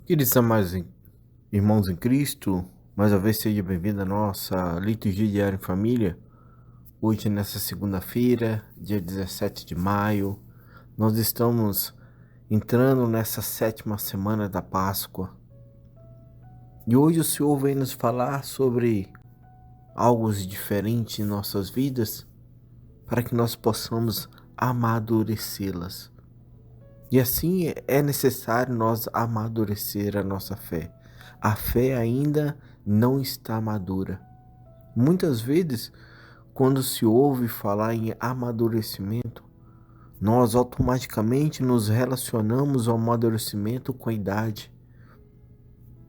Queridos amados irmãos em Cristo, mais uma vez seja bem-vindo à nossa liturgia diária em família. Hoje, nessa segunda-feira, dia 17 de maio, nós estamos entrando nessa sétima semana da Páscoa. E hoje o Senhor vem nos falar sobre algo diferente em nossas vidas, para que nós possamos amadurecê-las. E assim é necessário nós amadurecer a nossa fé. A fé ainda não está madura. Muitas vezes, quando se ouve falar em amadurecimento, nós automaticamente nos relacionamos ao amadurecimento com a idade.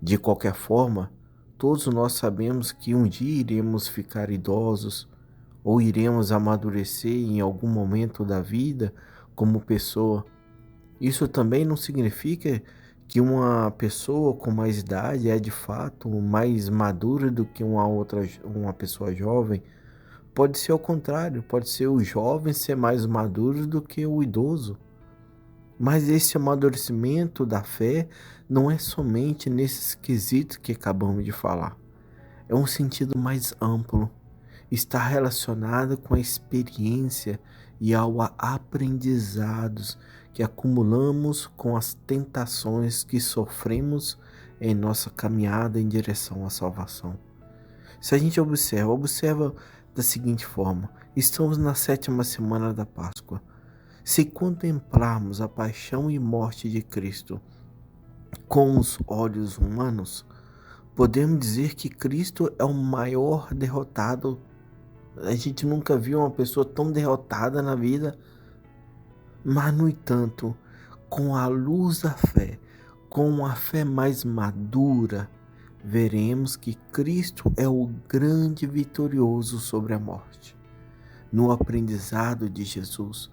De qualquer forma, todos nós sabemos que um dia iremos ficar idosos ou iremos amadurecer em algum momento da vida como pessoa. Isso também não significa que uma pessoa com mais idade é de fato mais madura do que uma pessoa jovem. Pode ser ao contrário, pode ser o jovem ser mais maduro do que o idoso. Mas esse amadurecimento da fé não é somente nesses quesitos que acabamos de falar. É um sentido mais amplo. Está relacionado com a experiência e ao aprendizados que acumulamos com as tentações que sofremos em nossa caminhada em direção à salvação. Se a gente observa da seguinte forma: estamos na sétima semana da Páscoa. Se contemplarmos a paixão e morte de Cristo com os olhos humanos, podemos dizer que Cristo é o maior derrotado. A gente nunca viu uma pessoa tão derrotada na vida, mas no entanto, com a luz da fé, com a fé mais madura, veremos que Cristo é o grande vitorioso sobre a morte. No aprendizado de Jesus,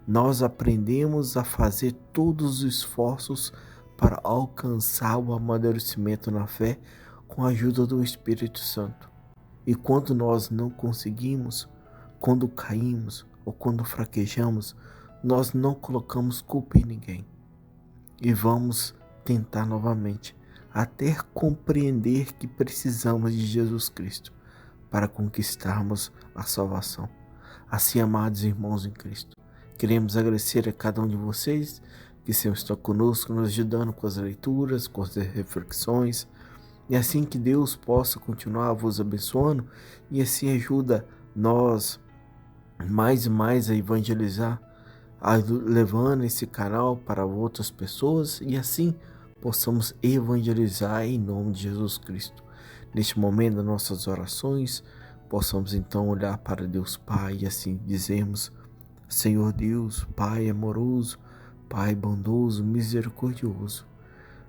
nós aprendemos a fazer todos os esforços para alcançar o amadurecimento na fé com a ajuda do Espírito Santo. E quando nós não conseguimos, quando caímos ou quando fraquejamos, nós não colocamos culpa em ninguém. E vamos tentar novamente, até compreender que precisamos de Jesus Cristo para conquistarmos a salvação. Assim, amados irmãos em Cristo, queremos agradecer a cada um de vocês que sempre estão conosco, nos ajudando com as leituras, com as reflexões, e assim que Deus possa continuar vos abençoando e assim ajuda nós mais e mais a evangelizar, levando esse canal para outras pessoas e assim possamos evangelizar em nome de Jesus Cristo. Neste momento das nossas orações, possamos então olhar para Deus Pai e assim dizermos: Senhor Deus, Pai amoroso, Pai bondoso, misericordioso,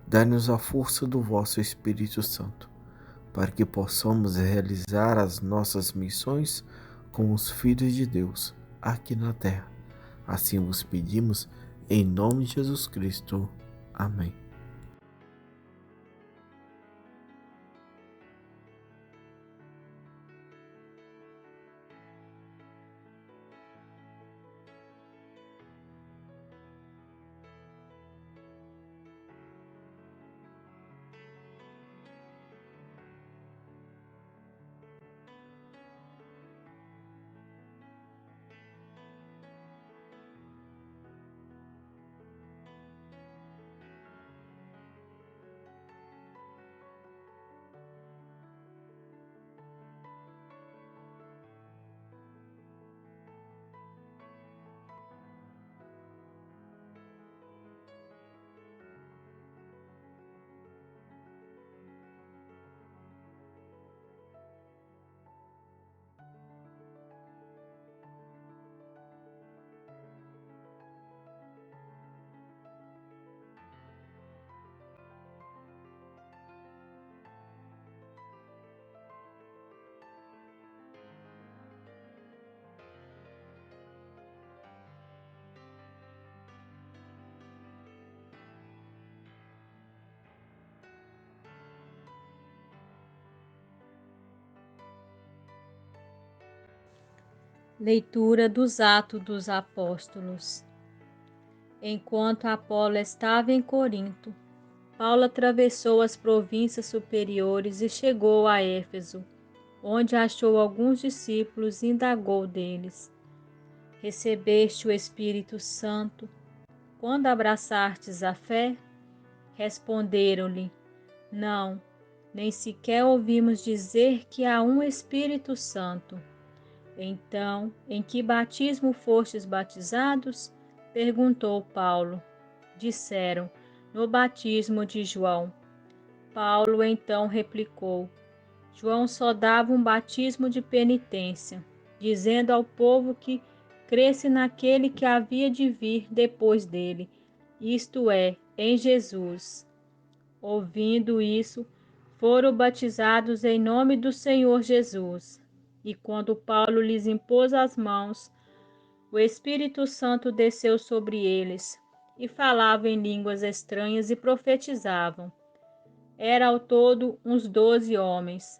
dai-nos a força do vosso Espírito Santo, para que possamos realizar as nossas missões como os filhos de Deus aqui na terra. Assim vos pedimos, em nome de Jesus Cristo. Amém. Leitura dos Atos dos Apóstolos. Enquanto Apolo estava em Corinto, Paulo atravessou as províncias superiores e chegou a Éfeso, onde achou alguns discípulos e indagou deles: Recebeste o Espírito Santo quando abraçastes a fé? Responderam-lhe: Não, nem sequer ouvimos dizer que há um Espírito Santo. Então, em que batismo fostes batizados? Perguntou Paulo. Disseram: No batismo de João. Paulo então replicou: João só dava um batismo de penitência, dizendo ao povo que cresce naquele que havia de vir depois dele, isto é, em Jesus. Ouvindo isso, foram batizados em nome do Senhor Jesus. E quando Paulo lhes impôs as mãos, o Espírito Santo desceu sobre eles, e falavam em línguas estranhas e profetizavam. Era ao todo uns 12 homens.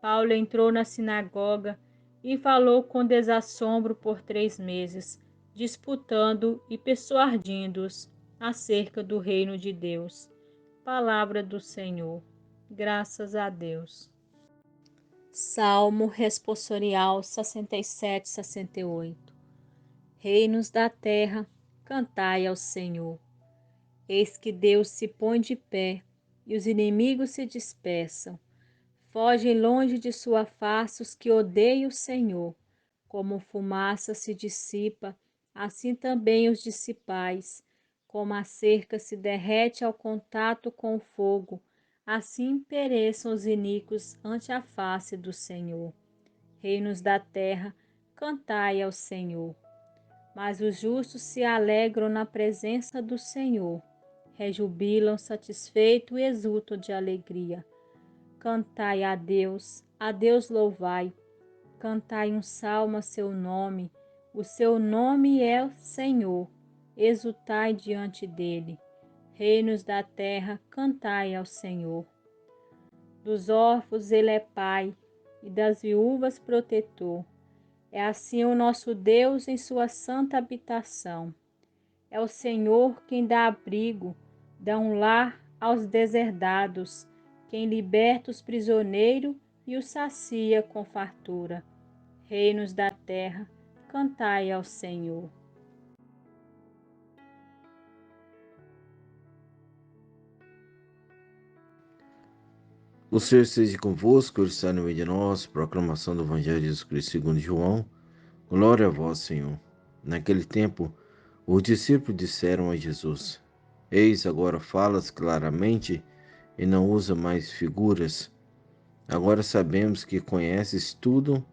Paulo entrou na sinagoga e falou com desassombro por 3 meses, disputando e persuadindo-os acerca do reino de Deus. Palavra do Senhor. Graças a Deus. Salmo responsorial 67, 68. Reinos da terra, cantai ao Senhor. Eis que Deus se põe de pé e os inimigos se dispersam. Fogem longe de sua face os que odeiam o Senhor. Como fumaça se dissipa, assim também os dissipais. Como a cerca se derrete ao contato com o fogo, assim pereçam os iníquos ante a face do Senhor. Reinos da terra, cantai ao Senhor. Mas os justos se alegram na presença do Senhor. Rejubilam satisfeitos e exultam de alegria. Cantai a Deus louvai. Cantai um salmo a seu nome. O seu nome é o Senhor. Exultai diante dele. Reinos da terra, cantai ao Senhor. Dos órfãos ele é pai, e das viúvas protetor. É assim o nosso Deus em sua santa habitação. É o Senhor quem dá abrigo, dá um lar aos deserdados, quem liberta os prisioneiros e os sacia com fartura. Reinos da terra, cantai ao Senhor. O Senhor esteja convosco, Ele está no meio de nós. Proclamação do Evangelho de Jesus Cristo segundo João. Glória a vós, Senhor. Naquele tempo, os discípulos disseram a Jesus: Eis, agora falas claramente e não usa mais figuras. Agora sabemos que conheces tudo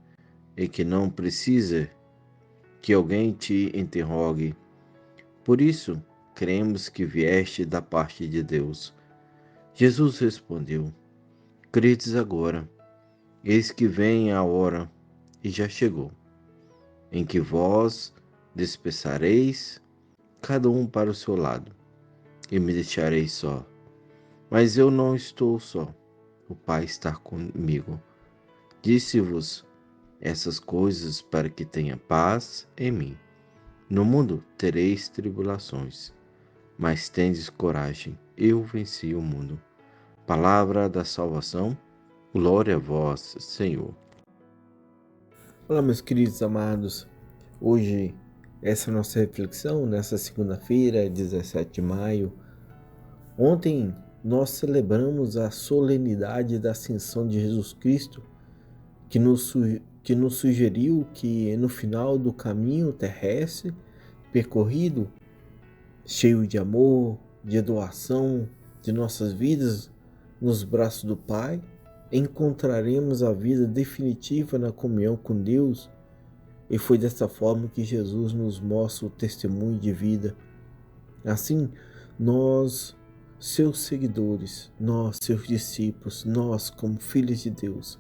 e que não precisa que alguém te interrogue. Por isso, cremos que vieste da parte de Deus. Jesus respondeu: Credes agora, eis que vem a hora, e já chegou, em que vós dispersareis, cada um para o seu lado, e me deixareis só. Mas eu não estou só, o Pai está comigo. Disse-vos essas coisas para que tenha paz em mim. No mundo tereis tribulações, mas tendes coragem, eu venci o mundo. Palavra da salvação, glória a vós, Senhor. Olá, meus queridos amados. Hoje, essa é a nossa reflexão, nessa segunda-feira, 17 de maio. Ontem, nós celebramos a solenidade da ascensão de Jesus Cristo, que nos sugeriu que no final do caminho terrestre percorrido, cheio de amor, de doação de nossas vidas nos braços do Pai, encontraremos a vida definitiva na comunhão com Deus. E foi dessa forma que Jesus nos mostra o testemunho de vida. Assim, nós, seus seguidores, nós, seus discípulos, nós, como filhos de Deus,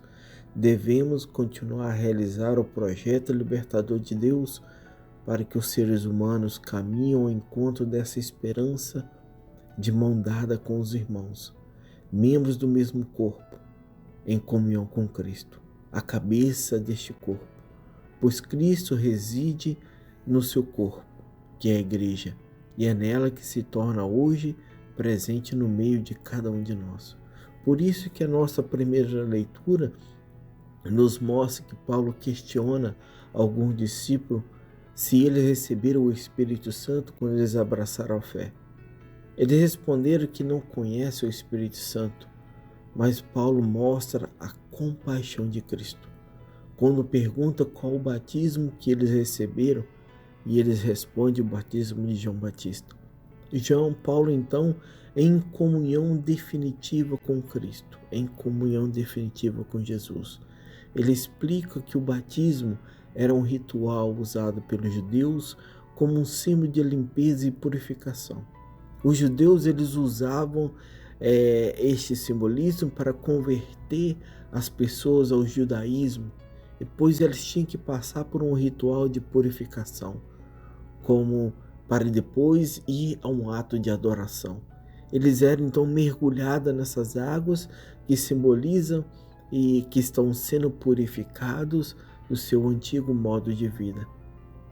devemos continuar a realizar o projeto libertador de Deus para que os seres humanos caminhem ao encontro dessa esperança de mão dada com os irmãos, membros do mesmo corpo, em comunhão com Cristo, a cabeça deste corpo, pois Cristo reside no seu corpo, que é a igreja, e é nela que se torna hoje presente no meio de cada um de nós. Por isso que a nossa primeira leitura nos mostra que Paulo questiona alguns discípulos se eles receberam o Espírito Santo quando eles abraçaram a fé. Eles responderam que não conhecem o Espírito Santo, mas Paulo mostra a compaixão de Cristo. Quando pergunta qual o batismo que eles receberam, e eles respondem o batismo de João Batista. Paulo, então, em comunhão definitiva com Cristo, em comunhão definitiva com Jesus. Ele explica que o batismo era um ritual usado pelos judeus como um símbolo de limpeza e purificação. Os judeus eles usavam este simbolismo para converter as pessoas ao judaísmo, pois eles tinham que passar por um ritual de purificação, como para depois ir a um ato de adoração. Eles eram então mergulhados nessas águas que simbolizam e que estão sendo purificados do seu antigo modo de vida,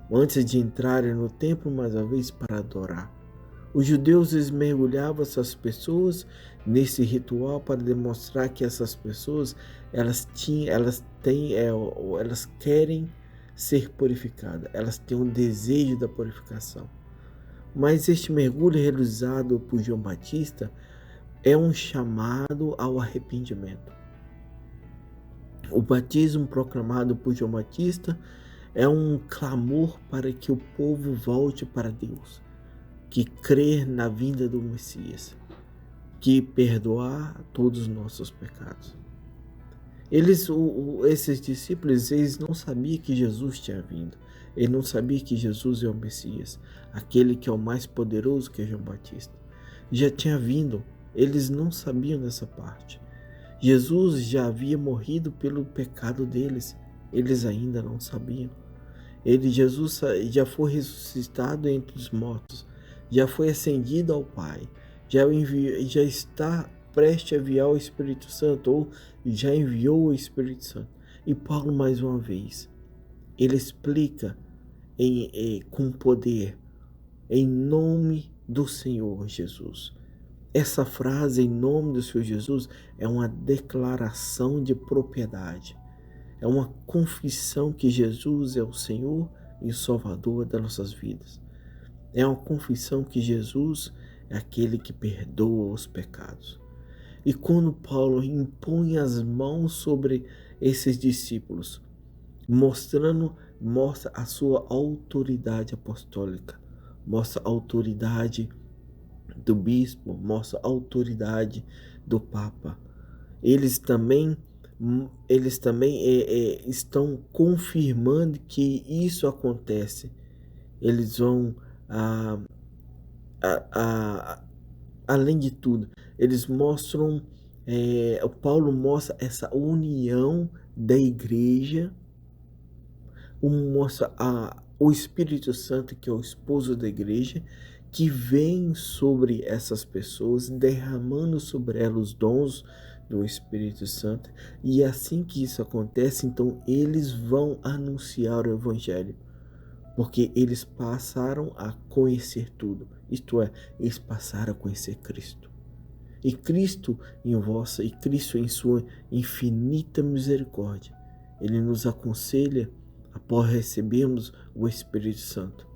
antes de entrarem no templo mais uma vez para adorar. Os judeus eles mergulhavam essas pessoas nesse ritual para demonstrar que essas pessoas elas querem ser purificadas, elas têm um desejo da purificação. Mas este mergulho realizado por João Batista é um chamado ao arrependimento. O batismo proclamado por João Batista é um clamor para que o povo volte para Deus, que crer na vinda do Messias, que perdoar todos os nossos pecados. Esses discípulos, eles não sabiam que Jesus tinha vindo. Eles não sabiam que Jesus é o Messias, aquele que é o mais poderoso que é João Batista. Já tinha vindo, eles não sabiam dessa parte. Jesus já havia morrido pelo pecado deles, eles ainda não sabiam. Jesus já foi ressuscitado entre os mortos, já foi ascendido ao Pai, já está prestes a enviar o Espírito Santo, ou já enviou o Espírito Santo. E Paulo, mais uma vez, ele explica com poder, em nome do Senhor Jesus. Essa frase, em nome do Senhor Jesus, é uma declaração de propriedade. É uma confissão que Jesus é o Senhor e o Salvador das nossas vidas. É uma confissão que Jesus é aquele que perdoa os pecados. E quando Paulo impõe as mãos sobre esses discípulos, mostra a sua autoridade apostólica, mostra a autoridade do bispo, mostra a autoridade do Papa. Eles também estão confirmando que isso acontece. Eles vão, além de tudo, eles mostram, o Paulo mostra essa união da igreja, mostra o Espírito Santo, que é o esposo da igreja, que vem sobre essas pessoas, derramando sobre elas os dons do Espírito Santo. E assim que isso acontece, então eles vão anunciar o Evangelho, porque eles passaram a conhecer tudo, isto é, eles passaram a conhecer Cristo. E Cristo em sua infinita misericórdia, Ele nos aconselha após recebermos o Espírito Santo.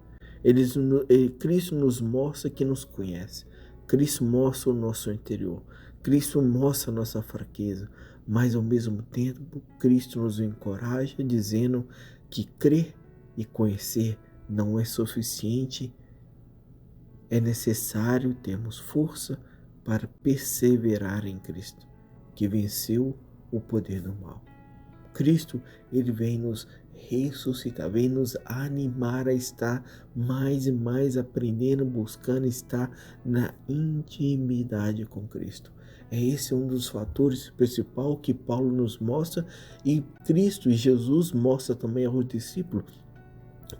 Cristo nos mostra que nos conhece. Cristo mostra o nosso interior. Cristo mostra a nossa fraqueza. Mas ao mesmo tempo, Cristo nos encoraja dizendo que crer e conhecer não é suficiente. É necessário termos força para perseverar em Cristo, que venceu o poder do mal. Cristo, Ele vem nos ressuscitar, vem nos animar a estar mais e mais aprendendo, buscando estar na intimidade com Cristo. Esse é um dos fatores principais que Paulo nos mostra, e Cristo e Jesus mostra também aos discípulos,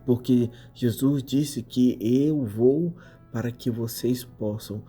porque Jesus disse que eu vou para que vocês possam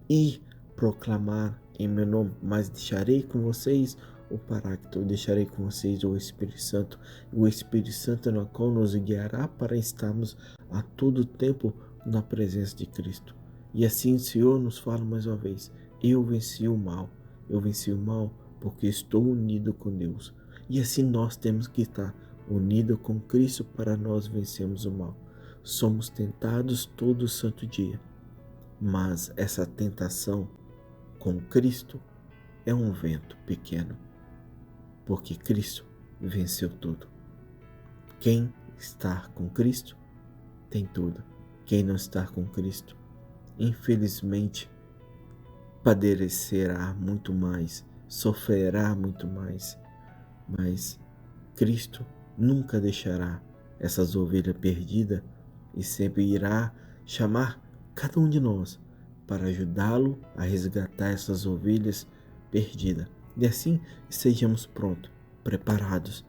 ir proclamar em meu nome, mas deixarei com vocês o Paráclito, deixarei com vocês o Espírito Santo, o Espírito Santo no qual nos guiará para estarmos a todo tempo na presença de Cristo. E assim o Senhor nos fala mais uma vez: eu venci o mal. Eu venci o mal porque estou unido com Deus. E assim nós temos que estar unidos com Cristo para nós vencermos o mal. Somos tentados todo santo dia, mas essa tentação com Cristo é um vento pequeno, porque Cristo venceu tudo. Quem está com Cristo tem tudo. Quem não está com Cristo, infelizmente, padecerá muito mais, sofrerá muito mais, mas Cristo nunca deixará essas ovelhas perdidas e sempre irá chamar cada um de nós para ajudá-lo a resgatar essas ovelhas perdidas. E assim estejamos prontos, preparados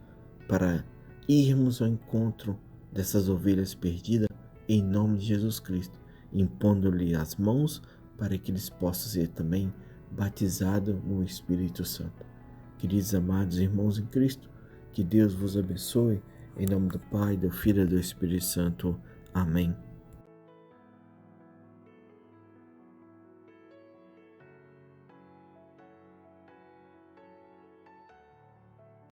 para irmos ao encontro dessas ovelhas perdidas em nome de Jesus Cristo, impondo-lhe as mãos para que eles possam ser também batizados no Espírito Santo. Queridos amados irmãos em Cristo, que Deus vos abençoe, em nome do Pai, do Filho e do Espírito Santo. Amém.